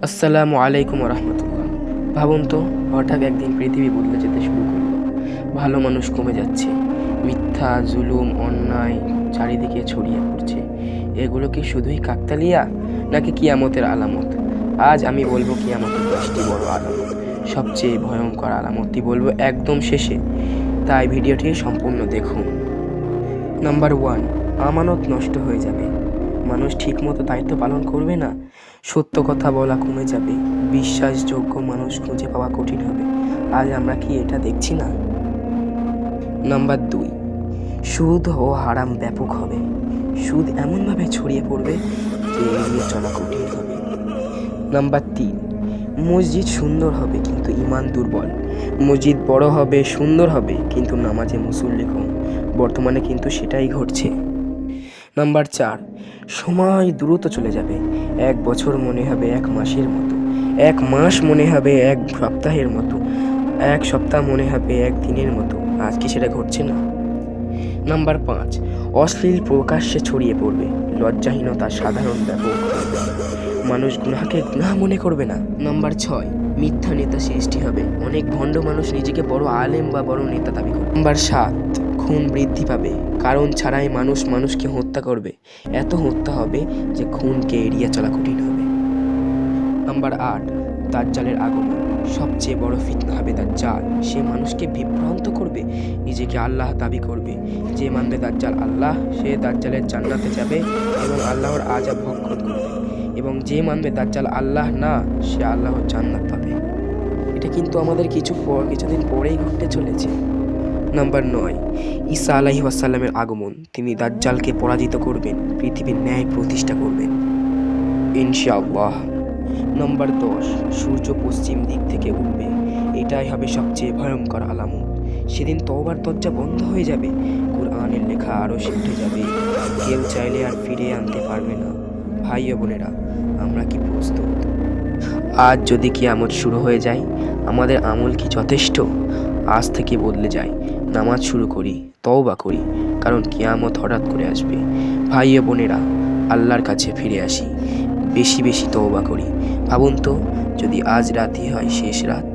আসসালামু আলাইকুম রহমতুল্লাহ। ভাবুন তো, হঠাৎ একদিন পৃথিবী বদলে যেতে শুরু করলো। ভালো মানুষ কমে যাচ্ছে, মিথ্যা, জুলুম, অন্যায় চারিদিকে ছড়িয়ে পড়ছে। এগুলো কি শুধুই কাকতালিয়া, নাকি কিয়ামতের আলামত? আজ আমি বলবো কিয়ামতের 10টি বড় আলামত। সবচেয়ে ভয়ঙ্কর আলামতটি বলবো একদম শেষে, তাই ভিডিওটি সম্পূর্ণ দেখুন। নাম্বার 1, আমানত নষ্ট হয়ে যাবে। মানুষ ঠিকমতো দায়িত্ব পালন করবে না, সত্য কথা বলা কমে যাবে, বিশ্বাসযোগ্য মানুষ খুঁজে পাওয়া কঠিন হবে। আজ আমরা কি এটা দেখছি না? নাম্বার 2, সুদ ও হারাম ব্যাপক হবে। সুদ এমনভাবে ছড়িয়ে পড়বে যে এড়িয়ে চলা কঠিন হবে। নাম্বার 3, মসজিদ সুন্দর হবে কিন্তু ঈমান দুর্বল। মসজিদ বড় হবে, সুন্দর হবে, কিন্তু নামাজে মুসল্লি কম। বর্তমানে কিন্তু সেটাই ঘটছে। নাম্বার 4, সময় দ্রুত চলে যাবে। 1 বছর মনে হবে 1 মাসের মতো, 1 মাস মনে হবে 1 সপ্তাহের মতো, 1 সপ্তাহ মনে হবে 1 দিনের মতো। আজ কি সেটা ঘটছে না? নাম্বার 5, অশ্লীল প্রকাশ্যে ছড়িয়ে পড়বে। লজ্জাহীনতা সাধারণ ব্যাপক হবে। মানুষ গুনাহকে গুনাহ মনে করবে না। নাম্বার 6, মিথ্যা নেতা সৃষ্টি হবে। অনেক ভণ্ড মানুষ নিজেকে বড় আলেম বা বড় নেতা দাবি করে। নাম্বার 7, খুন বৃদ্ধি পাবে। কারণ ছাড়াই মানুষ মানুষকে হত্যা করবে। এত হত্যা হবে যে খুনকে এড়িয়ে চলা কঠিন হবে। নাম্বার 8, দাজ্জালের আগমন। সবচেয়ে বড় ফিতনা হবে দাজ্জাল। সে মানুষকে বিভ্রান্ত করবে, নিজেকে আল্লাহ দাবি করবে। যে মানবে দাজ্জাল আল্লাহ, সে দাজ্জালের জান্নাতে যাবে এবং আল্লাহর আযাব ভক্ষণ করবে। এবং যে মানবে দাজ্জাল আল্লাহ না, সে আল্লাহর জান্নাত পাবে। এটা কিন্তু আমাদের কিছুদিন পরেই ঘটতে চলেছে। নাম্বার 9, ঈসা আলাইহিস সালামের আগমন। তিনি দাজ্জালকে পরাজিত করবেন, পৃথিবীর ন্যায় প্রতিষ্ঠা করবেন ইনশাআল্লাহ। নাম্বার 10, সূর্য পশ্চিম দিক থেকে উঠবে। এটাই হবে সবচেয়ে ভয়ঙ্কর আলামত। সেদিন তওবার দরজা বন্ধ হয়ে যাবে, কুরআনের লেখা আরশে উঠে যাবে, কেউ চাইলে আর ফিরে আনতে পারবে না। ভাই ও বোনেরা, আমরা কি প্রস্তুত? আজ যদি কিয়ামত শুরু হয়ে যায়, আমাদের আমল কি যথেষ্ট? আজ থেকে বদলে যায়, নামাজ শুরু করি, তওবা করি, কারণ কিয়ামত হঠাৎ করে আসবে। ভাই ও বোনেরা, আল্লাহর কাছে ফিরে আসি, বেশি বেশি তওবা করি। ভাবুন তো, যদি আজ রাতই হয় শেষ রাত।